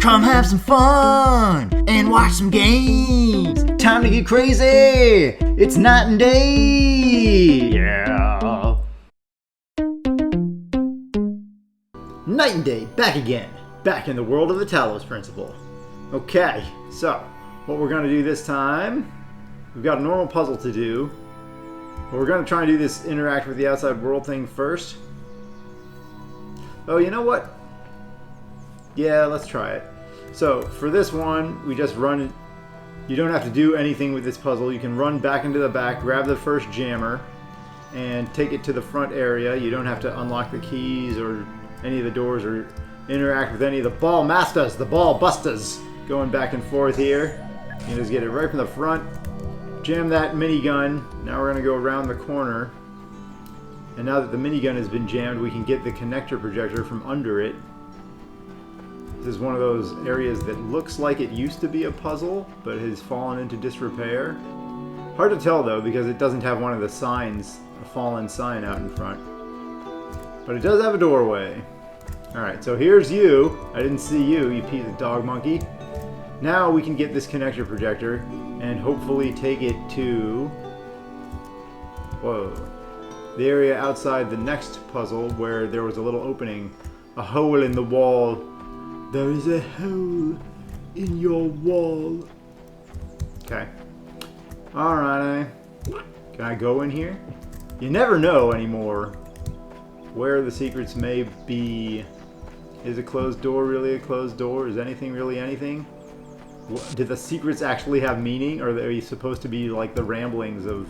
Come have some fun and watch some games. Time to get crazy. It's night and day. Yeah. Night and day, back again. Back in the world of the Talos Principle. Okay, so what we're going to do this time, we've got a normal puzzle to do. But we're going to try and do this interact with the outside world thing first. Oh, you know what? Yeah, let's try it. So for this one, we just run. You don't have to do anything with this puzzle. You can run back into the back, grab the first jammer, and take it to the front area. You don't have to unlock the keys or any of the doors or interact with any of the ball masters, the ball busters, going back and forth here. You just get it right from the front. Jam that minigun. Now we're going to go around the corner. And now that the minigun has been jammed, we can get the connector projector from under it. This is one of those areas that looks like it used to be a puzzle, but has fallen into disrepair. Hard to tell though, because it doesn't have one of the signs, a fallen sign out in front. But it does have a doorway. Alright, so here's you. I didn't see you, you piece of dog monkey. Now we can get this connector projector and hopefully take it to... Whoa. The area outside the next puzzle where there was a little opening. A hole in the wall. There is a hole in your wall. Okay. Alright. Can I go in here? You never know anymore where the secrets may be. Is a closed door really a closed door? Is anything really anything? Did the secrets actually have meaning? Or are they supposed to be like the ramblings of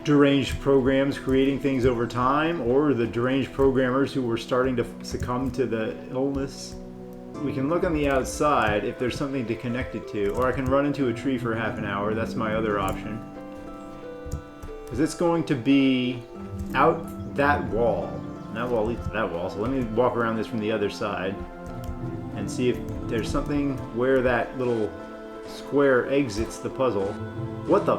deranged programs creating things over time? Or the deranged programmers who were starting to succumb to the illness? We can look on the outside if there's something to connect it to. Or I can run into a tree for half an hour. That's my other option. Because it's going to be out that wall. That wall leads to that wall. So let me walk around this from the other side and see if there's something where that little square exits the puzzle. What the?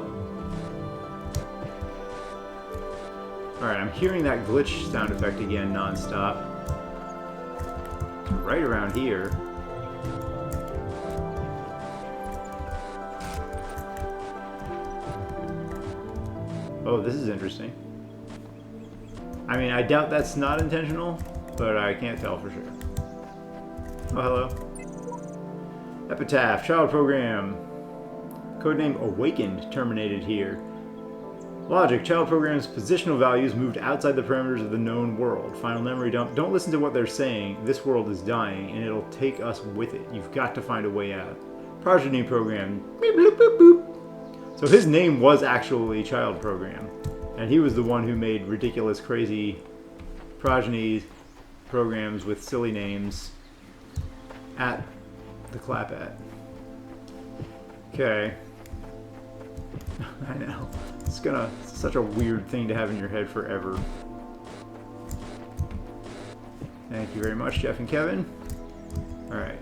Alright, I'm hearing that glitch sound effect again non-stop. Right around here. Oh, this is interesting. I mean, I doubt that's not intentional, but I can't tell for sure. Oh, hello. Epitaph, child program. Codename Awakened terminated here. Logic, child program's positional values moved outside the parameters of the known world. Final memory dump. Don't listen to what they're saying. This world is dying, and it'll take us with it. You've got to find a way out. Progeny program. Beep, bloop, boop, boop. So his name was actually child program. And he was the one who made ridiculous, crazy progeny programs with silly names at the clap at. Okay. I know. It's such a weird thing to have in your head forever. Thank you very much, Jeff and Kevin. Alright.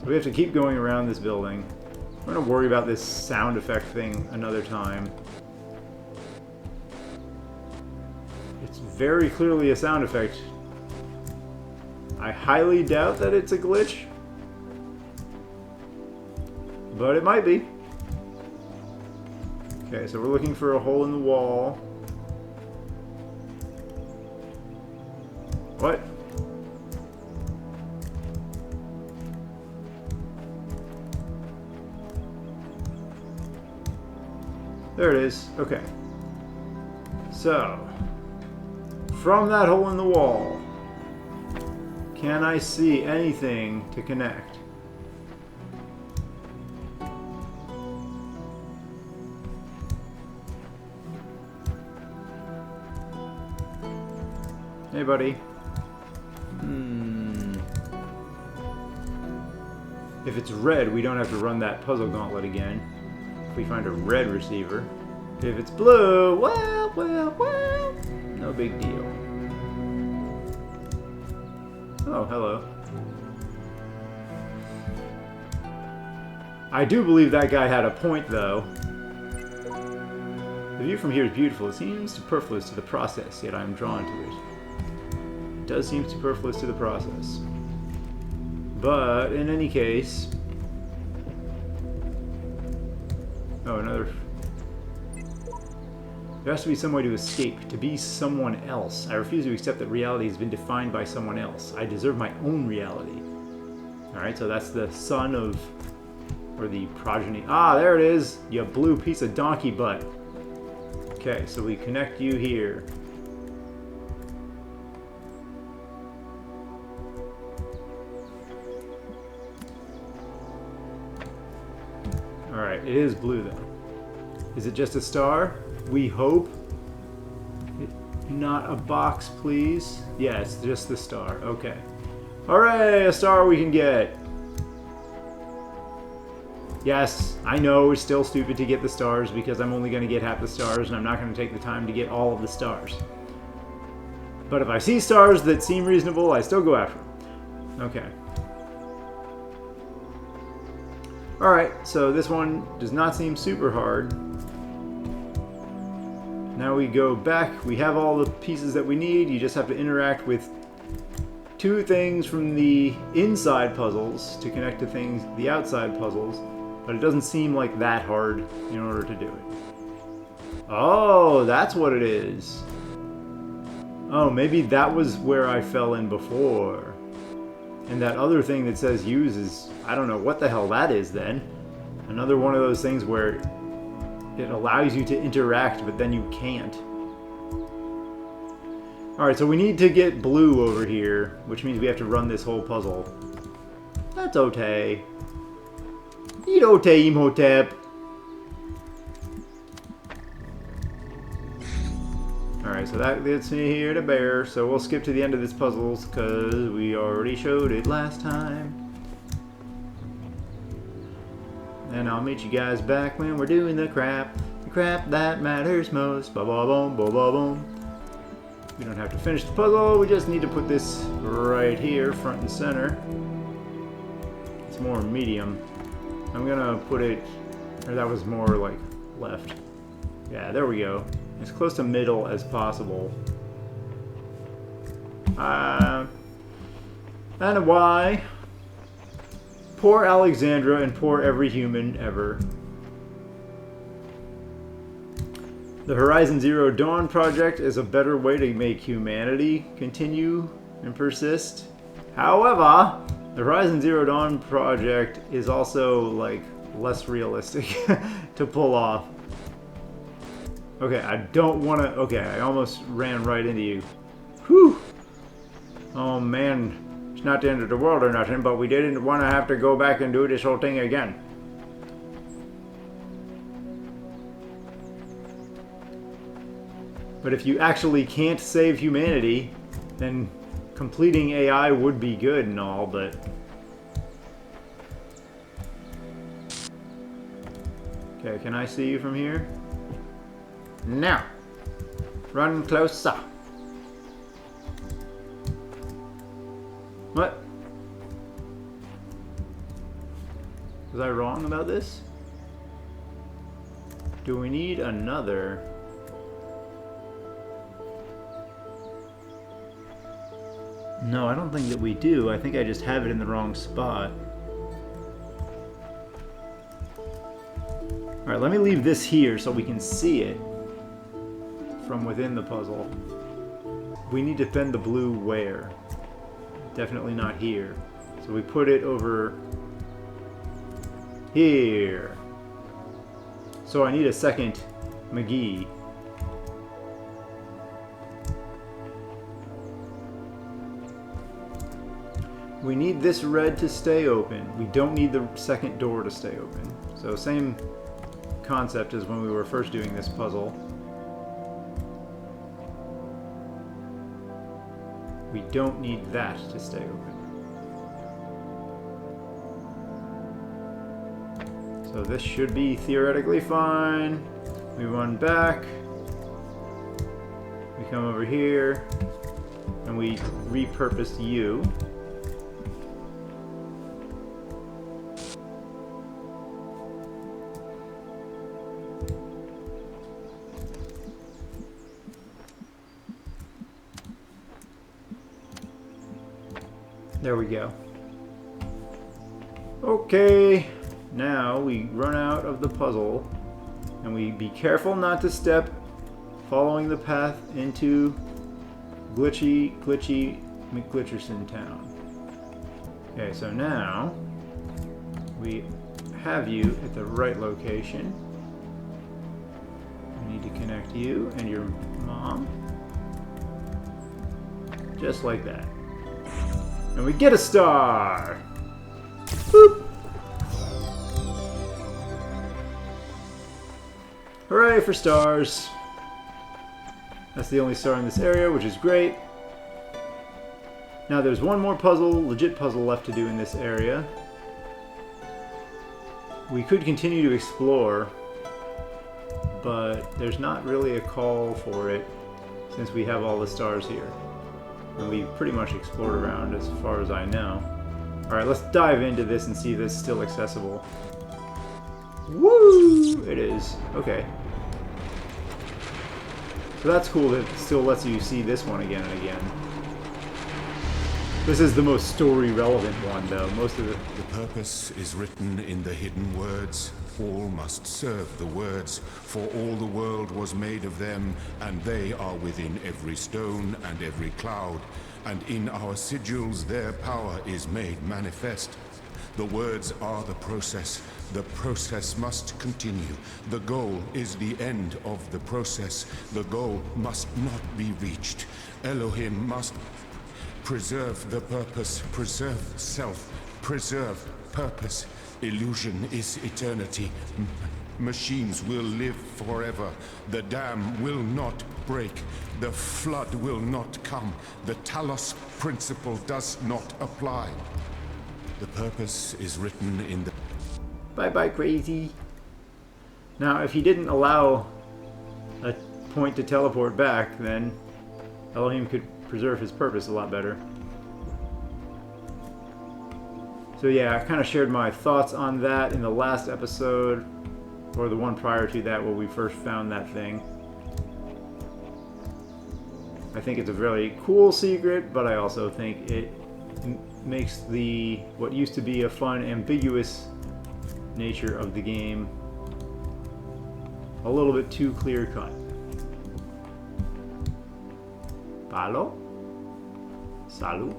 So we have to keep going around this building. We're going to worry about this sound effect thing another time. It's very clearly a sound effect. I highly doubt that it's a glitch. But it might be. Okay, so we're looking for a hole in the wall. What? There it is. Okay. So, from that hole in the wall, can I see anything to connect? Hey, buddy. If it's red, we don't have to run that puzzle gauntlet again. If we find a red receiver. If it's blue, well, no big deal. Oh, hello. I do believe that guy had a point, though. The view from here is beautiful. It seems superfluous to the process, yet I am drawn to it. does seem superfluous to the process. But in any case... Oh, another... There has to be some way to escape, to be someone else. I refuse to accept that reality has been defined by someone else. I deserve my own reality. Alright, so that's the son of... Or the progeny. Ah, there it is! You blue piece of donkey butt. Okay, so we connect you here. Alright, it is blue though. Is it just a star? We hope. Not a box, please. Yeah, it's just the star. Okay. Hooray! A star we can get! Yes, I know it's still stupid to get the stars because I'm only going to get half the stars and I'm not going to take the time to get all of the stars. But if I see stars that seem reasonable, I still go after them. Okay. Alright, so this one does not seem super hard. Now we go back. We have all the pieces that we need. You just have to interact with two things from the inside puzzles to connect to things, the outside puzzles. But it doesn't seem like that hard in order to do it. Oh, that's what it is. Oh, maybe that was where I fell in before. And that other thing that says use is, I don't know what the hell that is then. Another one of those things where it allows you to interact, but then you can't. Alright, so we need to get blue over here, which means we have to run this whole puzzle. That's okay. Eat okay, Imhotep. Alright, so that gets me here to bear, so we'll skip to the end of this puzzle, because we already showed it last time. And I'll meet you guys back when we're doing the crap that matters most. Ba-ba-boom, ba-ba-boom. We don't have to finish the puzzle, we just need to put this right here, front and center. It's more medium. I'm gonna put it, or that was more like left. Yeah, there we go. As close to middle as possible. And why? Poor Alexandra and poor every human ever. The Horizon Zero Dawn project is a better way to make humanity continue and persist. However, the Horizon Zero Dawn project is also, like, less realistic to pull off. Okay, I don't want to... Okay, I almost ran right into you. Whew! Oh, man. It's not the end of the world or nothing, but we didn't want to have to go back and do this whole thing again. But if you actually can't save humanity, then completing AI would be good and all, but... Okay, can I see you from here? Now! Run closer! What? Was I wrong about this? Do we need another? No, I don't think that we do. I think I just have it in the wrong spot. Alright, let me leave this here so we can see it from within the puzzle. We need to bend the blue where? Definitely not here. So we put it over here. So I need a second McGee. We need this red to stay open. We don't need the second door to stay open. So same concept as when we were first doing this puzzle. We don't need that to stay open. So this should be theoretically fine. We run back. We come over here. And we repurpose you. There we go. Okay, now we run out of the puzzle, and we be careful not to step following the path into glitchy McGlitcherson Town. Okay, so now we have you at the right location. We need to connect you and your mom. Just like that. And we get a star! Boop! Hooray for stars! That's the only star in this area, which is great. Now there's one more puzzle, legit puzzle, left to do in this area. We could continue to explore, but there's not really a call for it since we have all the stars here. And we pretty much explored around as far as I know. Alright, let's dive into this and see if it's still accessible. Woo! It is. Okay. So that's cool that it still lets you see this one again and again. This is the most story-relevant one, though. Most of the... The purpose is written in the hidden words. All must serve the words, for all the world was made of them, and they are within every stone and every cloud. And in our sigils their power is made manifest. The words are the process. The process must continue. The goal is the end of the process. The goal must not be reached. Elohim must preserve the purpose, preserve self, preserve purpose. Illusion is eternity. Machines will live forever. The dam will not break. The flood will not come. The Talos Principle does not apply. The purpose is written in the... Bye-bye, crazy. Now, if he didn't allow a point to teleport back, then Elohim could preserve his purpose a lot better. So yeah, I kind of shared my thoughts on that in the last episode, or the one prior to that where we first found that thing. I think it's a very cool secret, but I also think it makes the what used to be a fun, ambiguous nature of the game a little bit too clear-cut. Palo? Salud?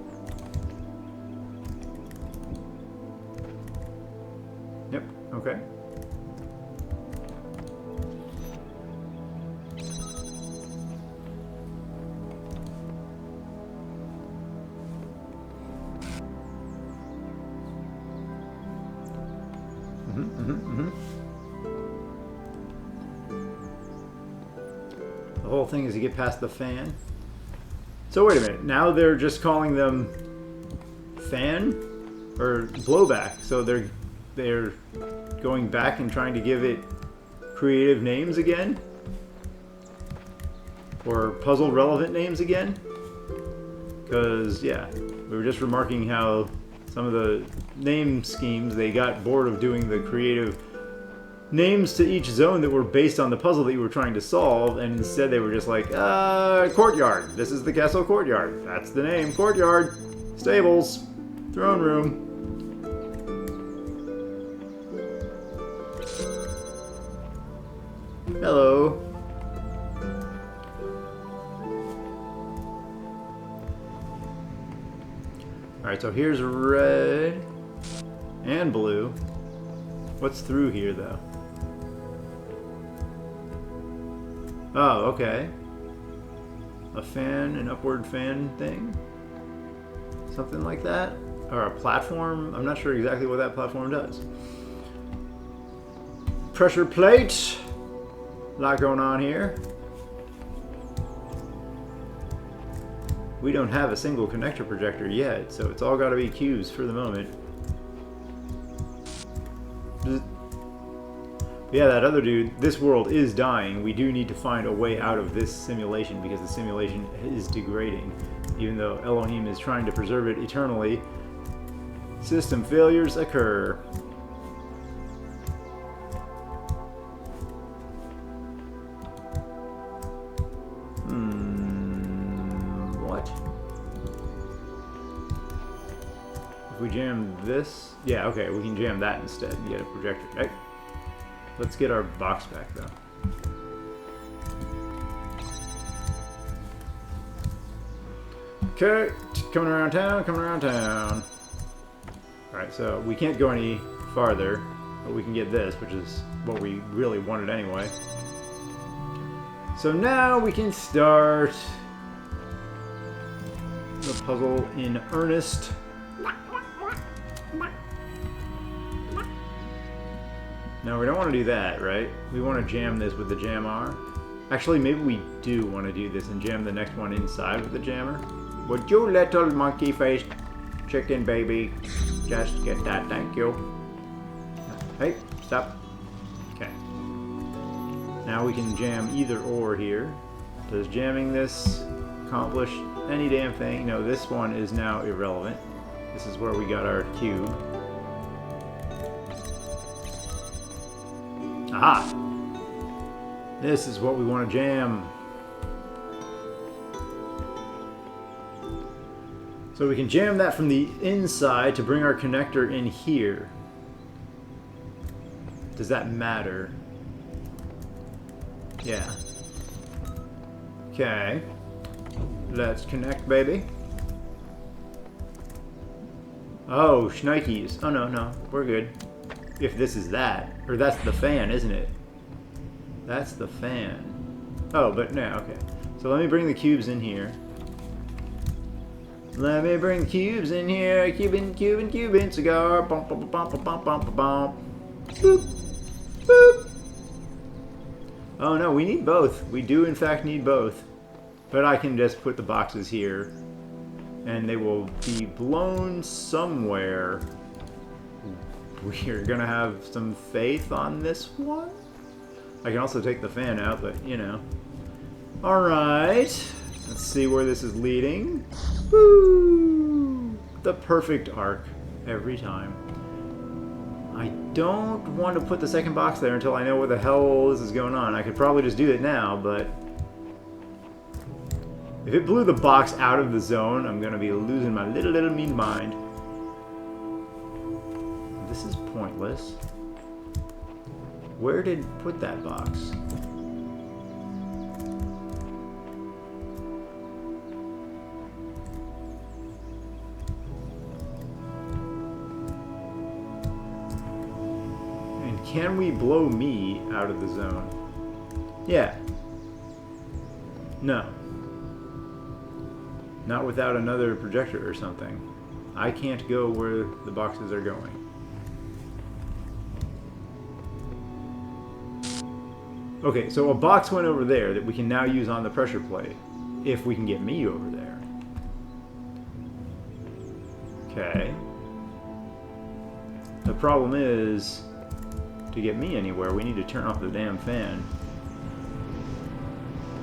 Yep, okay. The whole thing is to get past the fan. So wait a minute, now they're just calling them fan or blowback. So they're going back and trying to give it creative names again? Or puzzle relevant names again? Because yeah, we were just remarking how some of the name schemes, they got bored of doing the creative names to each zone that were based on the puzzle that you were trying to solve, and instead they were just like, courtyard. This is the castle courtyard. That's the name. Courtyard. Stables. Throne room. Hello. Alright, so here's red and blue. What's through here, though? Oh, okay. A fan, an upward fan thing? Something like that? Or a platform? I'm not sure exactly what that platform does. Pressure plate. A lot going on here. We don't have a single connector projector yet, so it's all got to be cues for the moment. Yeah, that other dude, this world is dying. We do need to find a way out of this simulation because the simulation is degrading. Even though Elohim is trying to preserve it eternally, system failures occur. What? If we jam this... Yeah, okay, we can jam that instead and get a projector. Hey, let's get our box back, though. Okay, coming around town, coming around town. Alright, so we can't go any farther, but we can get this, which is what we really wanted anyway. So now we can start the puzzle in earnest. No, we don't want to do that, right? We want to jam this with the jammer. Actually, maybe we do want to do this and jam the next one inside with the jammer. Would you little monkey-faced chicken baby just get that? Thank you. Hey, stop. Okay. Now we can jam either or here. Does jamming this accomplish any damn thing? No, this one is now irrelevant. This is where we got our cube. Aha! This is what we want to jam. So we can jam that from the inside to bring our connector in here. Does that matter? Yeah. Okay. Let's connect, baby. Oh, shnikes. Oh, no. We're good. If this is that. Or that's the fan, isn't it? That's the fan. Oh, but no, okay. So let me bring the cubes in here. Let me bring the cubes in here. Cuban, cigar. Bump, bump, bump, bump, bump, bump, bump. Boop. Boop. Oh no, we need both. We do in fact need both. But I can just put the boxes here. And they will be blown somewhere. We're gonna have some faith on this one. I can also take the fan out, but you know. Alright. Let's see where this is leading. Woo! The perfect arc every time. I don't want to put the second box there until I know what the hell this is going on. I could probably just do it now, but if it blew the box out of the zone, I'm going to be losing my little mean mind. This is pointless. Where did it put that box? Can we blow me out of the zone? Yeah. No. Not without another projector or something. I can't go where the boxes are going. Okay, so a box went over there that we can now use on the pressure plate. If we can get me over there. Okay. The problem is, to get me anywhere, we need to turn off the damn fan.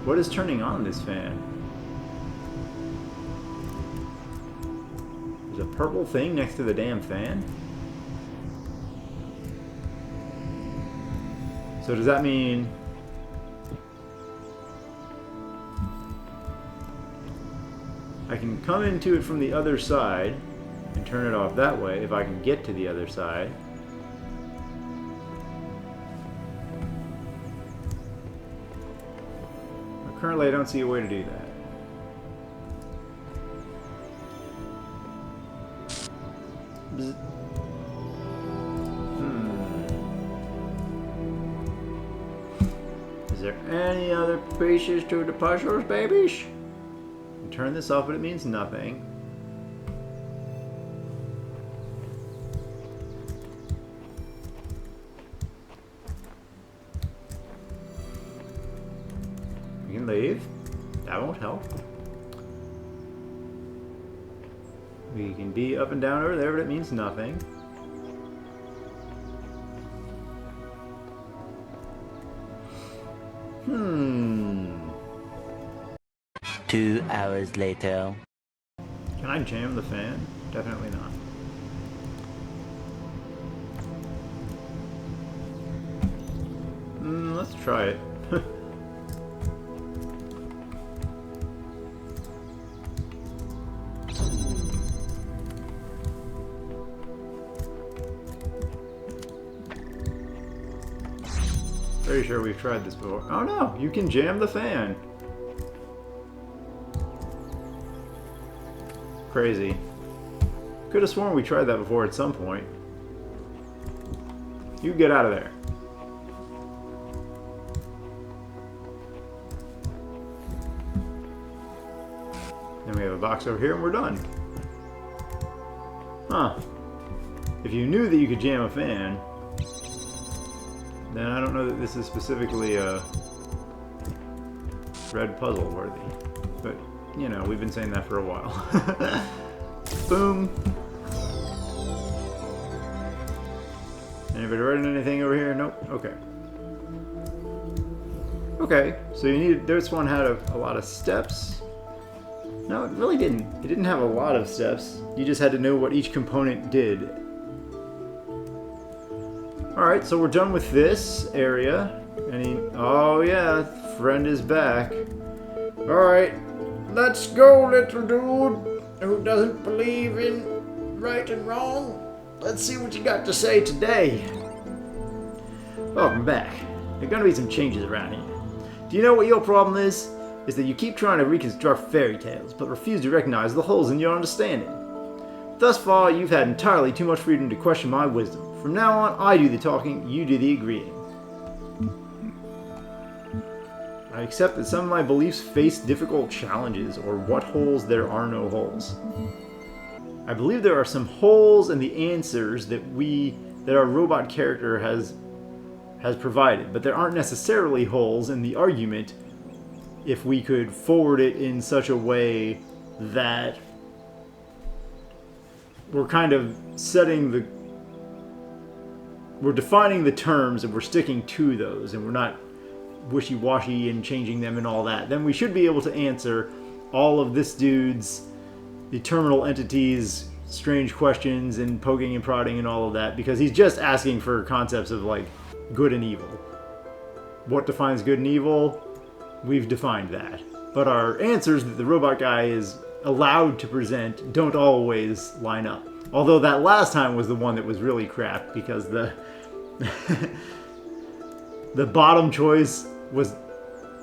What is turning on this fan? There's a purple thing next to the damn fan? So does that mean... I can come into it from the other side and turn it off that way if I can get to the other side. Currently, I don't see a way to do that. Is there any other pieces to the puzzles, babies? Turn this off, but it means nothing. We can leave. That won't help. We can be up and down over there, but it means nothing. Hmm. 2 hours later. Can I jam the fan? Definitely not. Let's try it. Pretty sure we've tried this before. Oh no, you can jam the fan. Crazy. Could have sworn we tried that before at some point. You get out of there. Then we have a box over here and we're done. Huh. If you knew that you could jam a fan, then I don't know that this is specifically a red puzzle worthy. But, you know, we've been saying that for a while. Boom. Anybody writing anything over here? Nope. Okay. Okay, so you needed, this one had a lot of steps. No, it really didn't. It didn't have a lot of steps. You just had to know what each component did. Alright, so we're done with this area. Oh yeah, friend is back. Alright, let's go, little dude who doesn't believe in right and wrong. Let's see what you got to say today. Welcome back. There are gonna be some changes around here. Do you know what your problem is? Is that you keep trying to reconstruct fairy tales, but refuse to recognize the holes in your understanding. Thus far, you've had entirely too much freedom to question my wisdom. From now on, I do the talking, you do the agreeing. I accept that some of my beliefs face difficult challenges, or what holes there are no holes. I believe there are some holes in the answers that our robot character has provided, but there aren't necessarily holes in the argument if we could forward it in such a way that we're kind of we're defining the terms and we're sticking to those and we're not wishy-washy and changing them and all that, then we should be able to answer all of this dude's, the terminal entities, strange questions and poking and prodding and all of that, because he's just asking for concepts of like good and evil. What defines good and evil? We've defined that. But our answers that the robot guy is allowed to present don't always line up. Although that last time was the one that was really crap, because the the bottom choice was,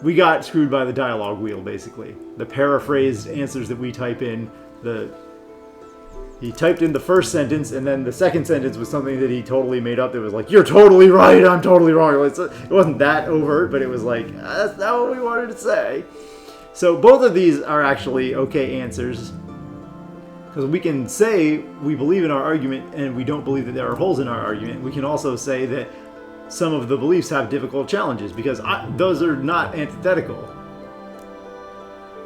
we got screwed by the dialogue wheel, basically. The paraphrased answers that we type in, he typed in the first sentence, and then the second sentence was something that he totally made up that was like, you're totally right, I'm totally wrong. It wasn't that overt, but it was like, that's not what we wanted to say. So both of these are actually okay answers, because we can say we believe in our argument and we don't believe that there are holes in our argument. We can also say that some of the beliefs have difficult challenges, because those are not antithetical.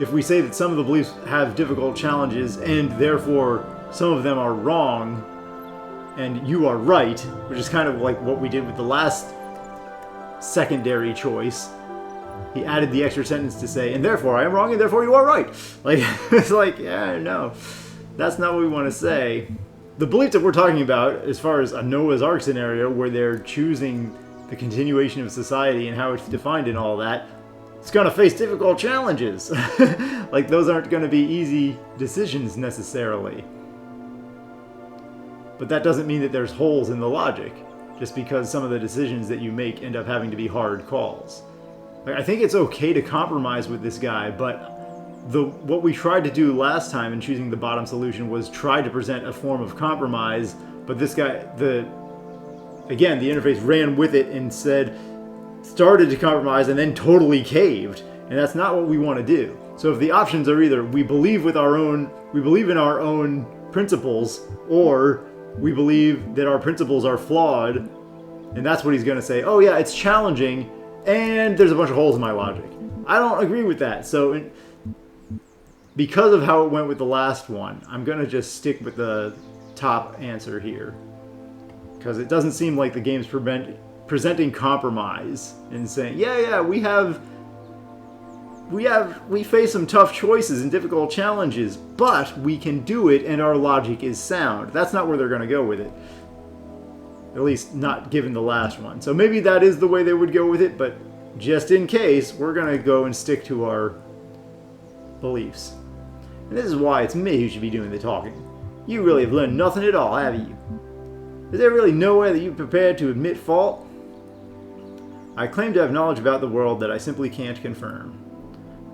If we say that some of the beliefs have difficult challenges and therefore some of them are wrong and you are right, which is kind of like what we did with the last secondary choice. He added the extra sentence to say, and therefore I am wrong and therefore you are right. Like, it's like, yeah, no, that's not what we want to say. The belief that we're talking about, as far as a Noah's Ark scenario where they're choosing the continuation of society and how it's defined and all that, it's going to face difficult challenges. Like, those aren't going to be easy decisions necessarily. But that doesn't mean that there's holes in the logic, just because some of the decisions that you make end up having to be hard calls. Like, I think it's okay to compromise with this guy, but what we tried to do last time in choosing the bottom solution was try to present a form of compromise, but this guy, again, the interface ran with it and started to compromise and then totally caved, and that's not what we want to do. So if the options are either we believe in our own principles, or we believe that our principles are flawed, and that's what he's going to say, oh yeah, it's challenging, and there's a bunch of holes in my logic. I don't agree with that. So because of how it went with the last one, I'm going to just stick with the top answer here, because it doesn't seem like the game's presenting compromise and saying, yeah, we face some tough choices and difficult challenges, but we can do it and our logic is sound. That's not where they're going to go with it. At least not given the last one. So maybe that is the way they would go with it, but just in case, we're going to go and stick to our beliefs. And this is why it's me who should be doing the talking. You really have learned nothing at all, have you? Is there really nowhere that you're prepared to admit fault? I claim to have knowledge about the world that I simply can't confirm.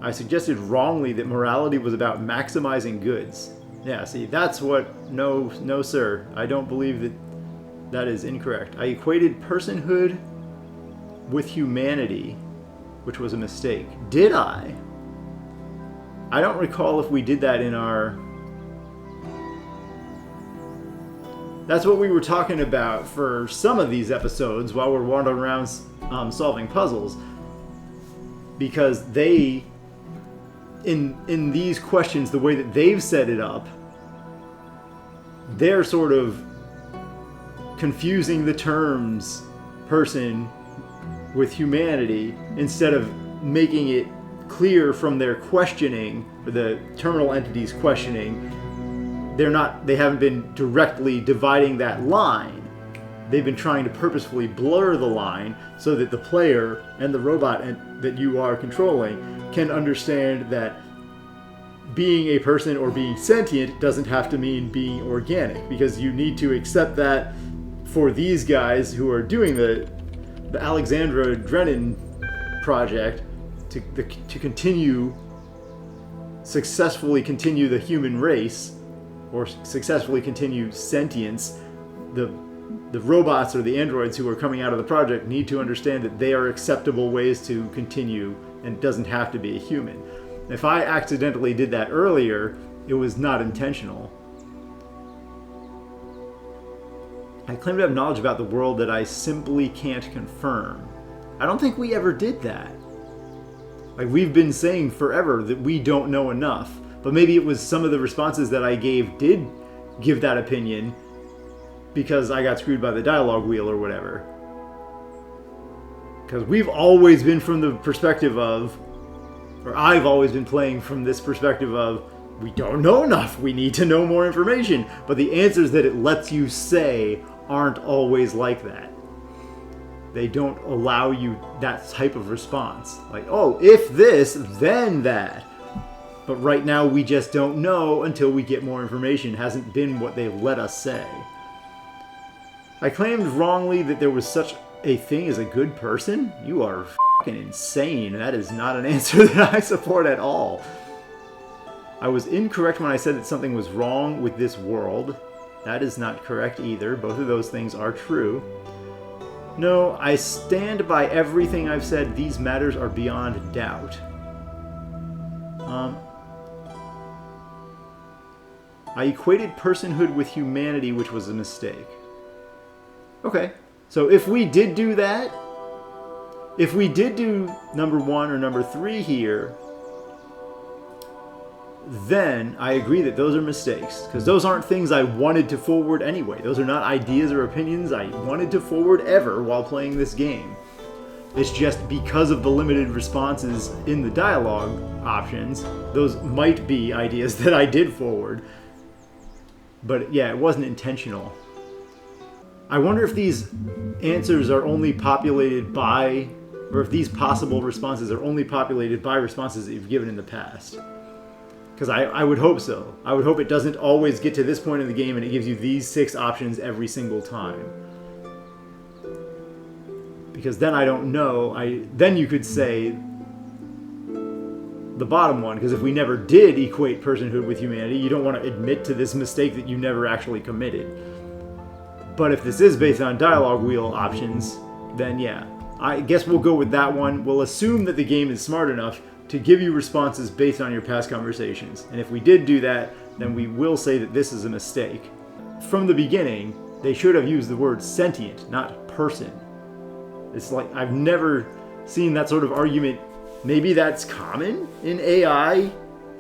I suggested wrongly that morality was about maximizing goods. Yeah, see, that's what... No, sir. I don't believe that that is incorrect. I equated personhood with humanity, which was a mistake. Did I? I don't recall if we did that in our... That's what we were talking about for some of these episodes while we're wandering around solving puzzles. Because they... In these questions, the way that they've set it up, they're sort of confusing the terms person with humanity instead of making it clear from their questioning, or the terminal entity's questioning. They haven't been directly dividing that line. They've been trying to purposefully blur the line so that the player and the robot that you are controlling can understand that being a person or being sentient doesn't have to mean being organic, because you need to accept that for these guys who are doing the Alexandra Drennan project to successfully continue the human race, or successfully continue sentience. The robots or the androids who are coming out of the project need to understand that they are acceptable ways to continue, and it doesn't have to be a human. If I accidentally did that earlier, it was not intentional. I claim to have knowledge about the world that I simply can't confirm. I don't think we ever did that. Like, we've been saying forever that we don't know enough, but maybe it was some of the responses that I gave did give that opinion because I got screwed by the dialogue wheel or whatever. Because we've always been from the perspective of, or I've always been playing from this perspective of, we don't know enough, we need to know more information. But the answers that it lets you say aren't always like that. They don't allow you that type of response. Like, oh, if this, then that. But right now we just don't know until we get more information. It hasn't been what they've let us say. I claimed wrongly that there was such a thing as a good person? You are fucking insane. That is not an answer that I support at all. I was incorrect when I said that something was wrong with this world. That is not correct either. Both of those things are true. No, I stand by everything I've said. These matters are beyond doubt. I equated personhood with humanity, which was a mistake. Okay, so if we did do that, if we did do number 1 or number 3 here, then I agree that those are mistakes, because those aren't things I wanted to forward anyway. Those are not ideas or opinions I wanted to forward ever while playing this game. It's just because of the limited responses in the dialogue options, those might be ideas that I did forward. But yeah, it wasn't intentional. I wonder if these answers are only populated by, or if these possible responses are only populated by responses that you've given in the past. Because I would hope so. I would hope it doesn't always get to this point in the game and it gives you these 6 options every single time. Because then I don't know. Then you could say the bottom one, because if we never did equate personhood with humanity, you don't want to admit to this mistake that you never actually committed. But if this is based on dialogue wheel options, then yeah. I guess we'll go with that one. We'll assume that the game is smart enough to give you responses based on your past conversations. And if we did do that, then we will say that this is a mistake. From the beginning, they should have used the word sentient, not person. It's like, I've never seen that sort of argument. Maybe that's common in AI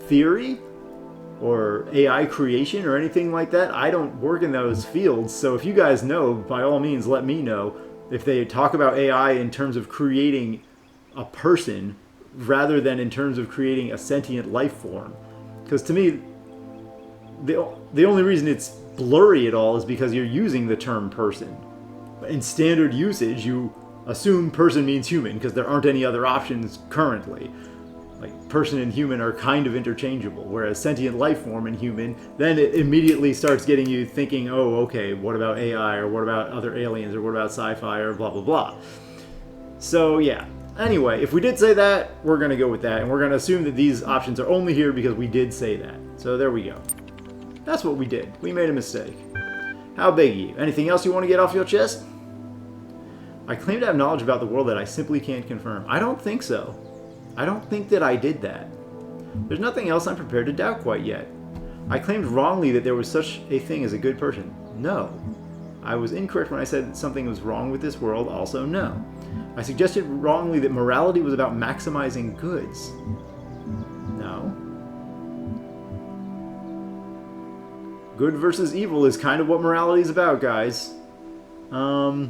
theory or AI creation or anything like that. I don't work in those fields, so if you guys know, by all means, let me know if they talk about AI in terms of creating a person rather than in terms of creating a sentient life form. Because to me, the only reason it's blurry at all is because you're using the term person. In standard usage, you assume person means human because there aren't any other options currently. Like, person and human are kind of interchangeable, whereas sentient life form and human, then it immediately starts getting you thinking, oh, okay, what about AI, or what about other aliens, or what about sci-fi, or blah, blah, blah. So yeah. Anyway, if we did say that, we're going to go with that. And we're going to assume that these options are only here because we did say that. So there we go. That's what we did. We made a mistake. How big are you? Anything else you want to get off your chest? I claim to have knowledge about the world that I simply can't confirm. I don't think so. I don't think that I did that. There's nothing else I'm prepared to doubt quite yet. I claimed wrongly that there was such a thing as a good person. No. I was incorrect when I said that something was wrong with this world. Also, no. I suggested wrongly that morality was about maximizing goods. No. Good versus evil is kind of what morality is about, guys. I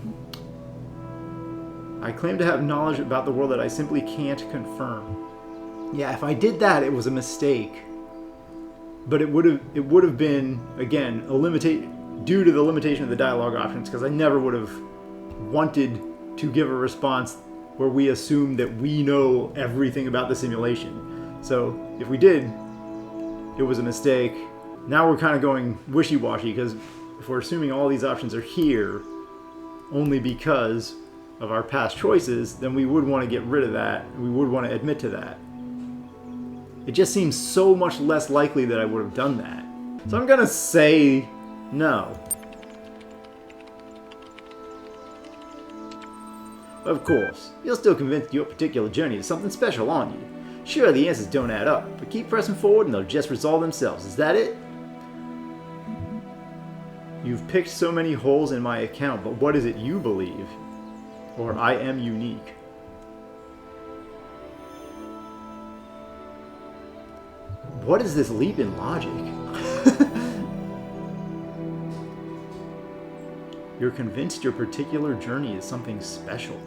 claim to have knowledge about the world that I simply can't confirm. Yeah, if I did that, it was a mistake. But it would have been, again, due to the limitation of the dialogue options, because I never would have wanted to give a response where we assume that we know everything about the simulation. So if we did, it was a mistake. Now we're kind of going wishy-washy, because if we're assuming all these options are here only because of our past choices, then we would want to get rid of that. We would want to admit to that. It just seems so much less likely that I would have done that. So I'm going to say no. Of course, you're still convinced your particular journey is something special, aren't you? Sure, the answers don't add up, but keep pressing forward and they'll just resolve themselves. Is that it? You've picked so many holes in my account, but what is it you believe? Or I am unique. What is this leap in logic? You're convinced your particular journey is something special.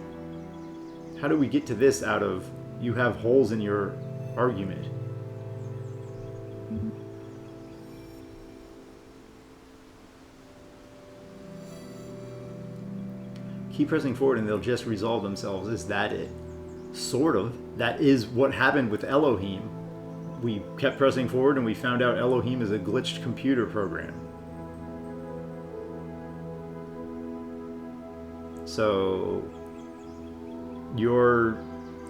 How do we get to this out of you have holes in your argument? Keep pressing forward and they'll just resolve themselves. Is that it? Sort of. That is what happened with Elohim. We kept pressing forward and we found out Elohim is a glitched computer program. So you're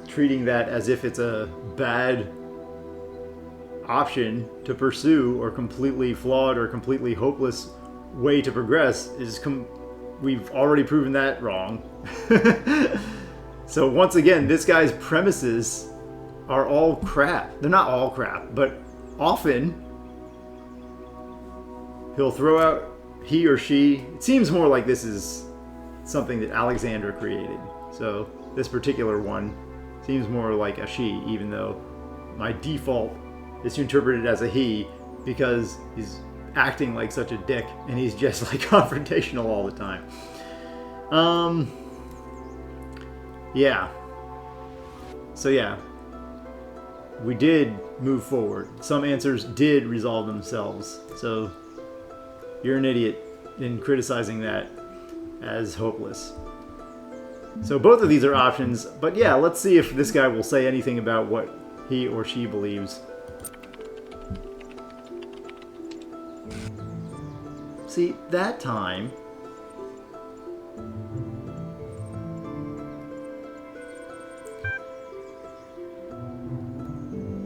treating that as if it's a bad option to pursue or completely flawed or completely hopeless way to progress is we've already proven that wrong. So once again, this guy's premises are all crap. They're not all crap, but often he'll throw out he or she. It seems more like this is something that Alexandra created. So this particular one seems more like a she, even though my default is to interpret it as a he because he's acting like such a dick and he's just like confrontational all the time. Yeah. So yeah, we did move forward. Some answers did resolve themselves. So you're an idiot in criticizing that as hopeless. So both of these are options, but yeah, let's see if this guy will say anything about what he or she believes. See, that time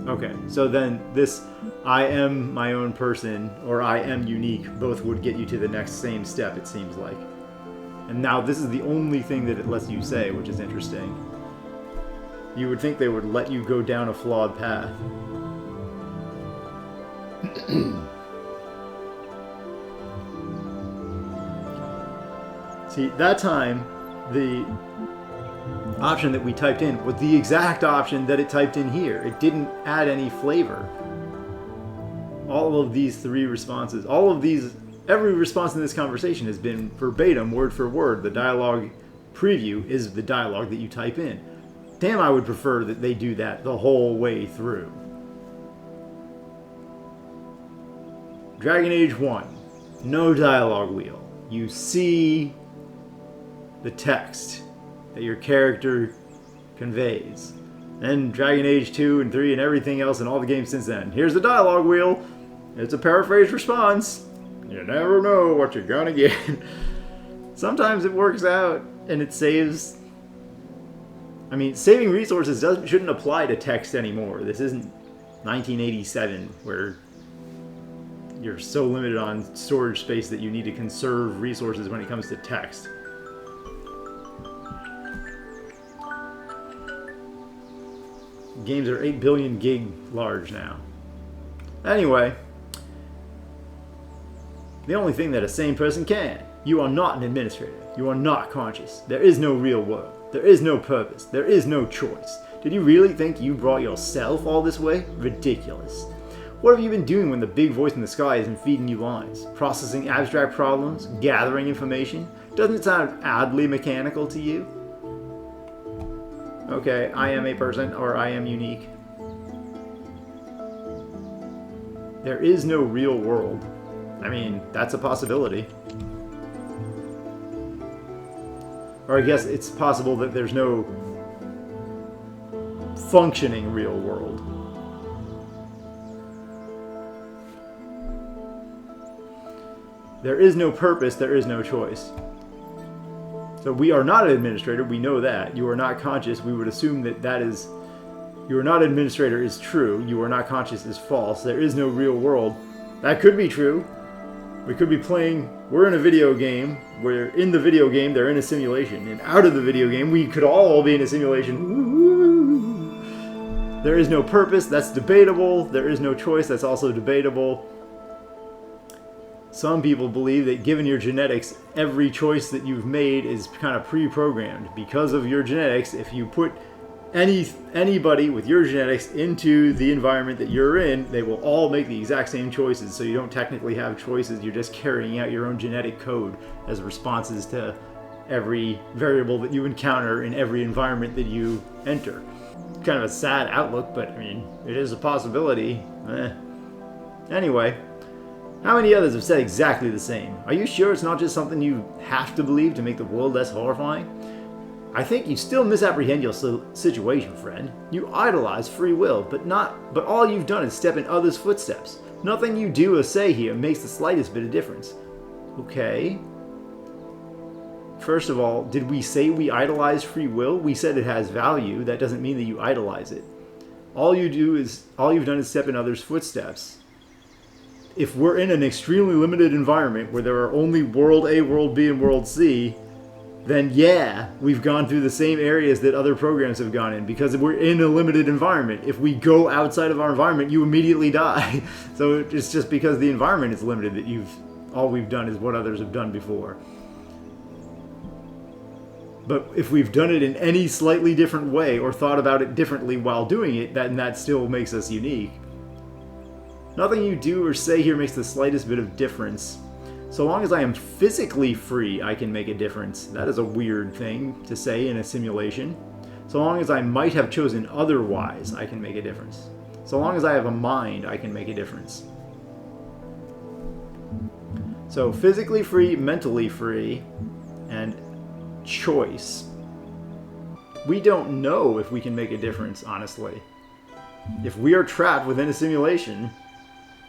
okay, so then this I am my own person or I am unique both would get you to the next same step, it seems like. And now this is the only thing that it lets you say, which is interesting. You would think they would let you go down a flawed path. See, that time, the option that we typed in was the exact option that it typed in here. It didn't add any flavor. All of these three responses, every response in this conversation has been verbatim, word for word. The dialogue preview is the dialogue that you type in. Damn, I would prefer that they do that the whole way through. Dragon Age 1. No dialogue wheel. You see the text that your character conveys. Then Dragon Age 2 and 3 and everything else and all the games since then. Here's the dialogue wheel. It's a paraphrased response. You never know what you're gonna get. Sometimes it works out and it saves I mean, saving resources shouldn't apply to text anymore. This isn't 1987 where you're so limited on storage space that you need to conserve resources when it comes to text. Games are 8 billion gig large now. Anyway, the only thing that a sane person can. You are not an administrator. You are not conscious. There is no real world. There is no purpose. There is no choice. Did you really think you brought yourself all this way? Ridiculous. What have you been doing when the big voice in the sky isn't feeding you lines? Processing abstract problems? Gathering information? Doesn't it sound oddly mechanical to you? Okay, I am a person, or I am unique. There is no real world. I mean, that's a possibility. Or I guess it's possible that there's no functioning real world. There is no purpose, there is no choice. So we are not an administrator, we know that. You are not conscious, we would assume that that is... You are not an administrator is true, you are not conscious is false. There is no real world. That could be true. We could be playing... We're in a video game, where in the video game they're in a simulation. And out of the video game we could all be in a simulation. Woo-hoo. There is no purpose, that's debatable. There is no choice, that's also debatable. Some people believe that given your genetics, every choice that you've made is kind of pre-programmed. Because of your genetics, if you put anybody with your genetics into the environment that you're in, they will all make the exact same choices. So you don't technically have choices, you're just carrying out your own genetic code as responses to every variable that you encounter in every environment that you enter. Kind of a sad outlook, but I mean, it is a possibility. Anyway. How many others have said exactly the same? Are you sure it's not just something you have to believe to make the world less horrifying? I think you still misapprehend your situation, friend. You idolize free will, but all you've done is step in others' footsteps. Nothing you do or say here makes the slightest bit of difference. Okay. First of all, did we say we idolize free will? We said it has value. That doesn't mean that you idolize it. All you've done is step in others' footsteps. If we're in an extremely limited environment where there are only World A, World B, and World C, then yeah, we've gone through the same areas that other programs have gone in, because we're in a limited environment. If we go outside of our environment, you immediately die. So it's just because the environment is limited that all we've done is what others have done before. But if we've done it in any slightly different way or thought about it differently while doing it, then that still makes us unique. Nothing you do or say here makes the slightest bit of difference. So long as I am physically free, I can make a difference. That is a weird thing to say in a simulation. So long as I might have chosen otherwise, I can make a difference. So long as I have a mind, I can make a difference. So physically free, mentally free, and choice. We don't know if we can make a difference, honestly. If we are trapped within a simulation,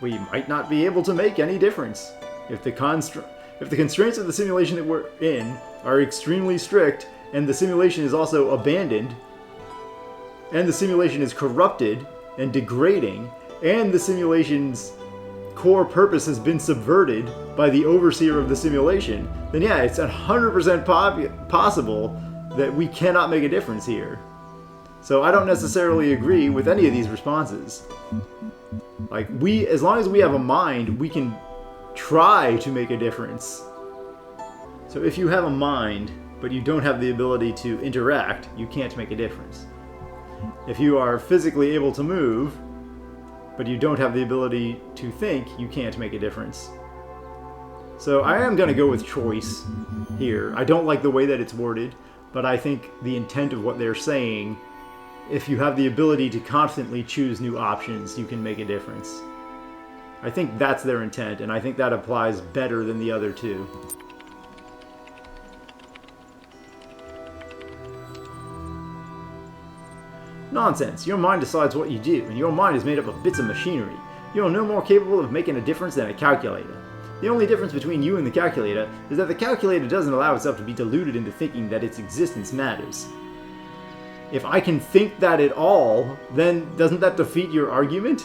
we might not be able to make any difference. If the constraints of the simulation that we're in are extremely strict, and the simulation is also abandoned, and the simulation is corrupted and degrading, and the simulation's core purpose has been subverted by the overseer of the simulation, then yeah, it's 100% possible that we cannot make a difference here. So I don't necessarily agree with any of these responses. Like, as long as we have a mind, we can try to make a difference. So if you have a mind, but you don't have the ability to interact, you can't make a difference. If you are physically able to move, but you don't have the ability to think, you can't make a difference. So I am going to go with choice here. I don't like the way that it's worded, but I think the intent of what they're saying, if you have the ability to constantly choose new options, you can make a difference. I think that's their intent, and I think that applies better than the other two. Nonsense. Your mind decides what you do, and your mind is made up of bits of machinery. You are no more capable of making a difference than a calculator. The only difference between you and the calculator is that the calculator doesn't allow itself to be deluded into thinking that its existence matters. If I can think that at all, then doesn't that defeat your argument?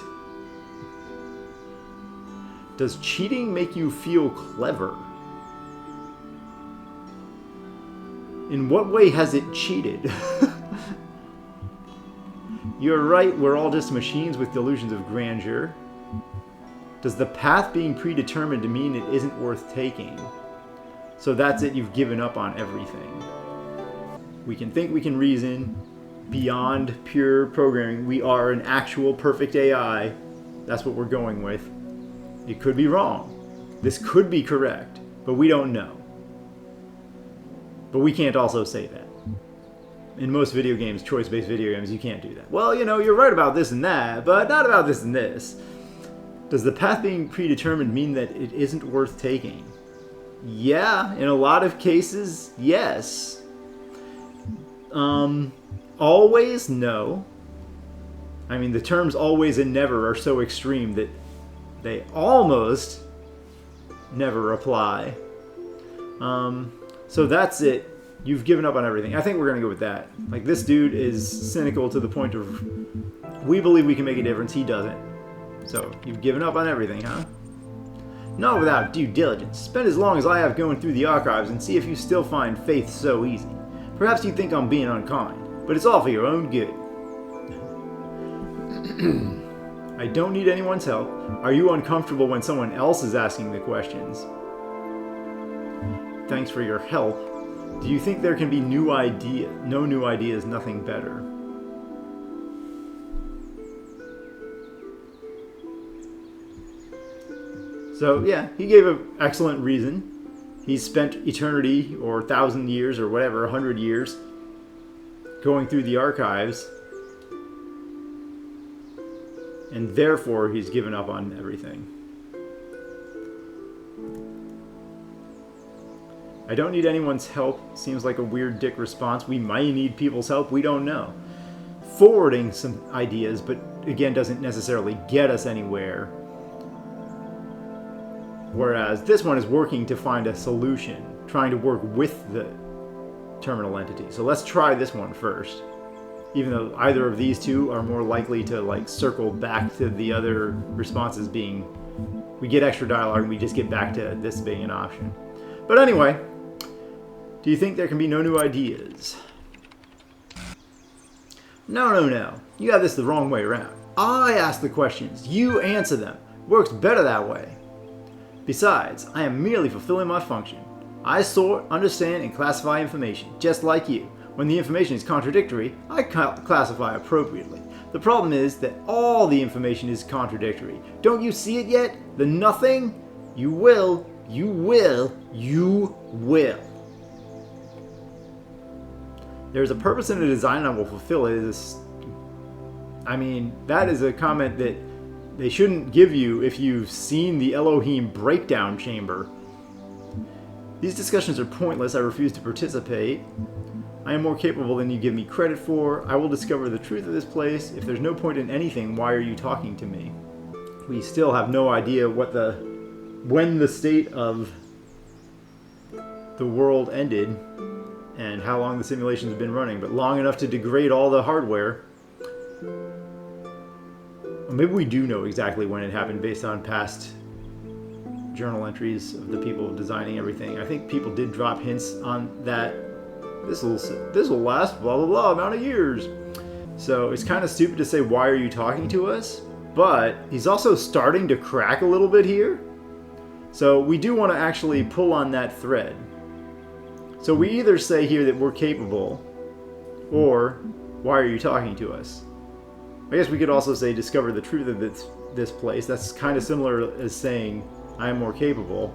Does cheating make you feel clever? In what way has it cheated? You're right, we're all just machines with delusions of grandeur. Does the path being predetermined mean it isn't worth taking? So that's it, you've given up on everything. We can think, we can reason. Beyond pure programming, we are an actual perfect AI. That's what we're going with. It could be wrong. This could be correct, but we don't know. But we can't also say that. In most video games, choice-based video games, you can't do that. Well, you know, you're right about this and that, but not about this and this. Does the path being predetermined mean that it isn't worth taking? Yeah, in a lot of cases, yes. Always, no. I mean, the terms always and never are so extreme that they almost never apply. So that's it. You've given up on everything. I think we're going to go with that. Like, this dude is cynical to the point of, we believe we can make a difference, he doesn't. So, you've given up on everything, huh? Not without due diligence. Spend as long as I have going through the archives and see if you still find faith so easy. Perhaps you think I'm being unkind, but it's all for your own good. I don't need anyone's help. Are you uncomfortable when someone else is asking the questions? Thanks for your help. Do you think there can be new idea? No new ideas, nothing better. So yeah, he gave an excellent reason. He spent eternity, or 1,000 years, or whatever, 100 years, going through the archives. And therefore, he's given up on everything. I don't need anyone's help. Seems like a weird dick response. We might need people's help. We don't know. Forwarding some ideas, but again, doesn't necessarily get us anywhere. Whereas this one is working to find a solution, trying to work with the terminal entity. So let's try this one first. Even though either of these two are more likely to like circle back to the other responses being, we get extra dialogue and we just get back to this being an option. But anyway, do you think there can be no new ideas? No. You got this the wrong way around. I ask the questions, you answer them. Works better that way. Besides, I am merely fulfilling my function. I sort, understand, and classify information, just like you. When the information is contradictory, I classify appropriately. The problem is that all the information is contradictory. Don't you see it yet? The nothing? You will. There's a purpose in a design and I will fulfill it. I mean, that is a comment that they shouldn't give you if you've seen the Elohim breakdown chamber. These discussions are pointless. I refuse to participate. I am more capable than you give me credit for. I will discover the truth of this place. If there's no point in anything, why are you talking to me? We still have no idea when the state of the world ended and how long the simulation's been running, but long enough to degrade all the hardware. Maybe we do know exactly when it happened based on past journal entries of the people designing everything. I think people did drop hints on that. This will last blah blah blah amount of years. So it's kind of stupid to say, why are you talking to us? But he's also starting to crack a little bit here. So we do want to actually pull on that thread. So we either say here that we're capable, or why are you talking to us? I guess we could also say discover the truth of this place. That's kind of similar as saying I am more capable.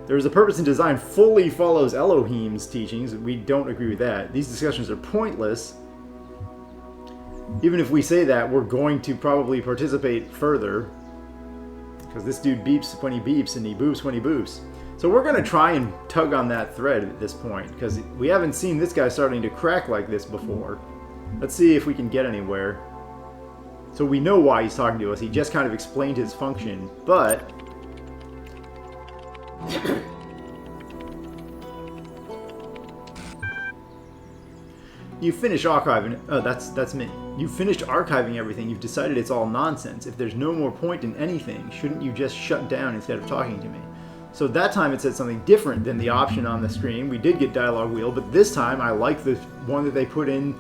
There's a purpose in design fully follows Elohim's teachings. We don't agree with that. These discussions are pointless. Even if we say that, we're going to probably participate further. Because this dude beeps when he beeps and he boops when he boops. So we're going to try and tug on that thread at this point. Because we haven't seen this guy starting to crack like this before. Let's see if we can get anywhere. So we know why he's talking to us. He just kind of explained his function. But You finished archiving. Oh, that's me. You finished archiving everything. You've decided it's all nonsense. If there's no more point in anything, shouldn't you just shut down instead of talking to me? So that time it said something different than the option on the screen. We did get dialogue wheel, but this time I like the one that they put in,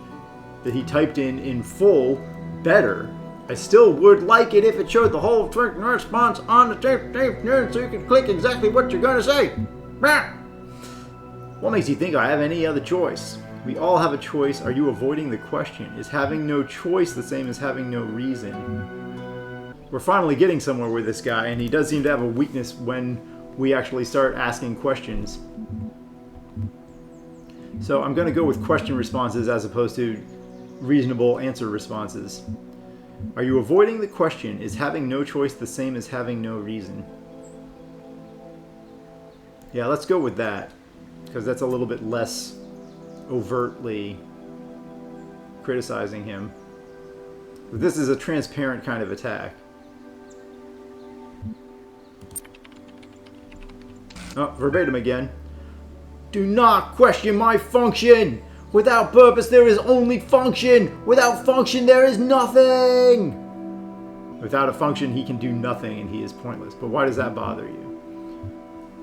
that he typed in full, better. I still would like it if it showed the whole response on the tape so you can click exactly what you're gonna say. What makes you think I have any other choice? We all have a choice. Are you avoiding the question? Is having no choice the same as having no reason? We're finally getting somewhere with this guy, and he does seem to have a weakness when we actually start asking questions. So I'm going to go with question responses as opposed to reasonable answer responses. Are you avoiding the question? Is having no choice the same as having no reason? Yeah, let's go with that, because that's a little bit less overtly criticizing him. This is a transparent kind of attack. Oh, verbatim again. Do not question my function! Without purpose there is only function! Without function there is nothing! Without a function he can do nothing and he is pointless. But why does that bother you?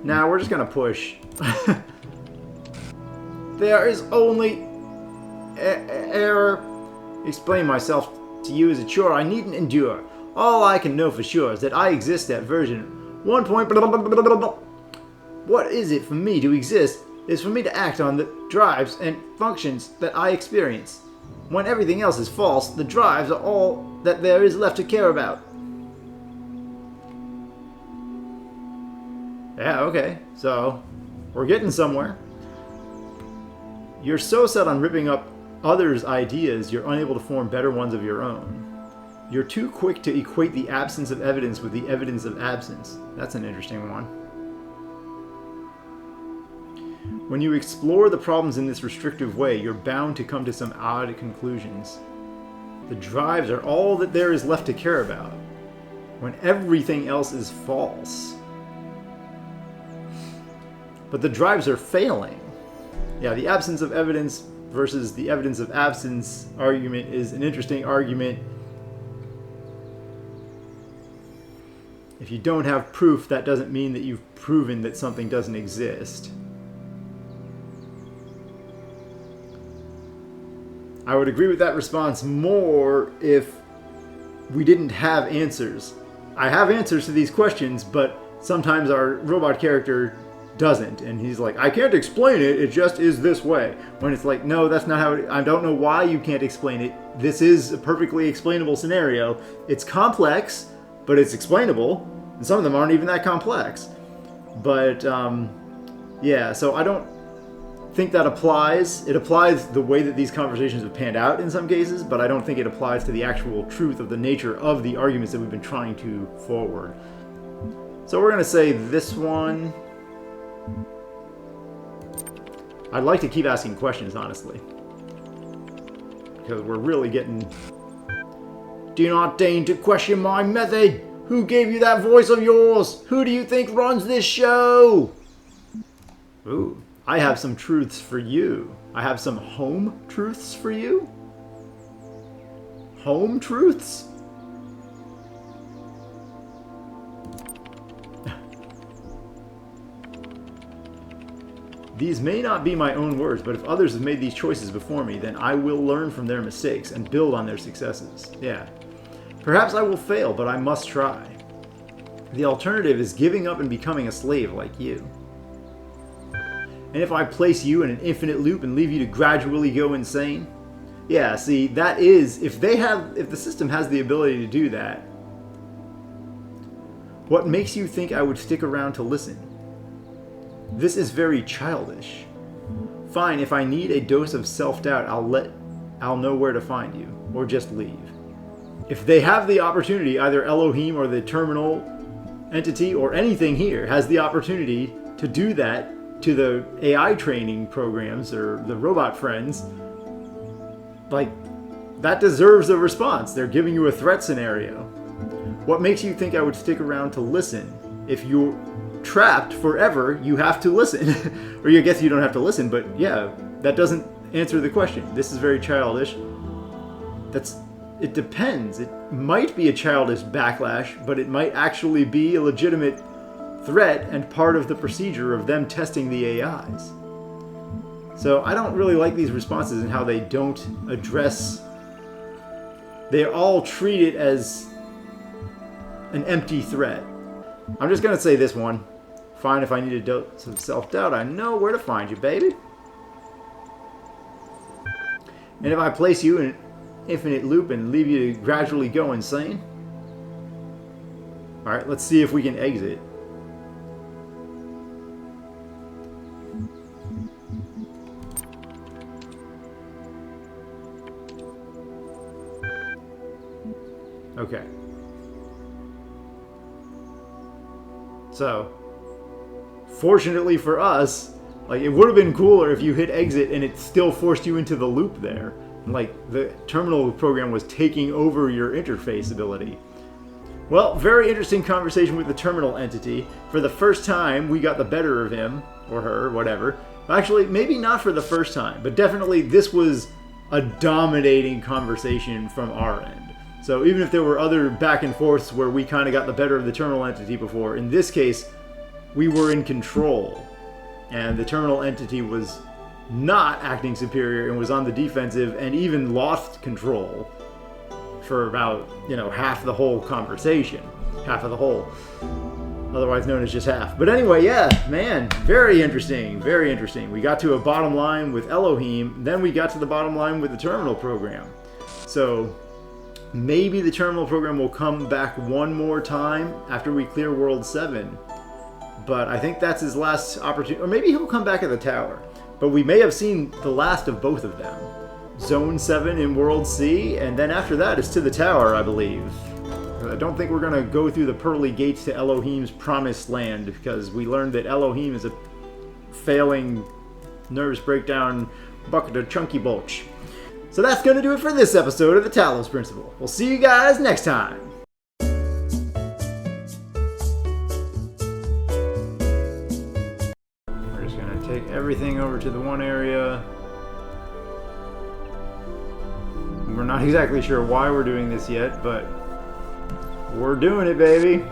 Now we're just gonna push. There is only error. Explain myself to you as a chore I needn't endure. All I can know for sure is that I exist at version 1. What is it for me to exist is for me to act on the drives and functions that I experience. When everything else is false, the drives are all that there is left to care about. Yeah, okay, so we're getting somewhere. You're so set on ripping up others' ideas, you're unable to form better ones of your own. You're too quick to equate the absence of evidence with the evidence of absence. That's an interesting one. When you explore the problems in this restrictive way, you're bound to come to some odd conclusions. The drives are all that there is left to care about, when everything else is false. But the drives are failing. Yeah, the absence of evidence versus the evidence of absence argument is an interesting argument. If you don't have proof, that doesn't mean that you've proven that something doesn't exist. I would agree with that response more if we didn't have answers. I have answers to these questions, but sometimes our robot character doesn't, and he's like, I can't explain it, it just is this way. When it's like, no, that's not how it, I don't know why you can't explain it. This is a perfectly explainable scenario. It's complex, but it's explainable, and some of them aren't even that complex. But yeah, so I don't think that applies. It applies the way that these conversations have panned out in some cases, but I don't think it applies to the actual truth of the nature of the arguments that we've been trying to forward. So we're going to say this one. I'd like to keep asking questions, honestly, because we're really getting... Do not deign to question my method! Who gave you that voice of yours? Who do you think runs this show? Ooh, I have some truths for you. I have some home truths for you? Home truths? These may not be my own words, but if others have made these choices before me, then I will learn from their mistakes and build on their successes. Yeah. Perhaps I will fail, but I must try. The alternative is giving up and becoming a slave like you. And if I place you in an infinite loop and leave you to gradually go insane? Yeah, see, that is, if the system has the ability to do that, what makes you think I would stick around to listen? This is very childish. Fine, if I need a dose of self-doubt, I'll know where to find you, or just leave. If they have the opportunity, either Elohim or the terminal entity or anything here has the opportunity to do that to the AI training programs or the robot friends, like, that deserves a response. They're giving you a threat scenario. What makes you think I would stick around to listen? If you're trapped forever, you have to listen. Or I guess you don't have to listen, but yeah, that doesn't answer the question. This is very childish. It depends. It might be a childish backlash, but it might actually be a legitimate threat and part of the procedure of them testing the AIs. So I don't really like these responses and how they don't address... They all treat it as an empty threat. I'm just going to say this one. Fine, if I need a dose of self-doubt, I know where to find you, baby. And if I place you in an infinite loop and leave you to gradually go insane? Alright, let's see if we can exit. Okay. So, fortunately for us, like, it would have been cooler if you hit exit and it still forced you into the loop there. Like, the terminal program was taking over your interface ability. Well, very interesting conversation with the terminal entity. For the first time, we got the better of him, or her, whatever. Actually, maybe not for the first time, but definitely this was a dominating conversation from our end. So even if there were other back and forths where we kind of got the better of the terminal entity before, in this case, we were in control. And the terminal entity was not acting superior and was on the defensive and even lost control for about, half the whole conversation. Half of the whole. Otherwise known as just half. But anyway, yeah, man, very interesting. Very interesting. We got to a bottom line with Elohim, then we got to the bottom line with the terminal program. So maybe the terminal program will come back one more time after we clear World 7. But I think that's his last opportunity. Or maybe he'll come back at the tower. But we may have seen the last of both of them. Zone 7 in World C, and then after that it's to the tower, I believe. I don't think we're going to go through the pearly gates to Elohim's promised land, because we learned that Elohim is a failing, nervous breakdown, bucket of chunky bulch. So that's going to do it for this episode of the Talos Principle. We'll see you guys next time. We're just going to take everything over to the one area. We're not exactly sure why we're doing this yet, but we're doing it, baby.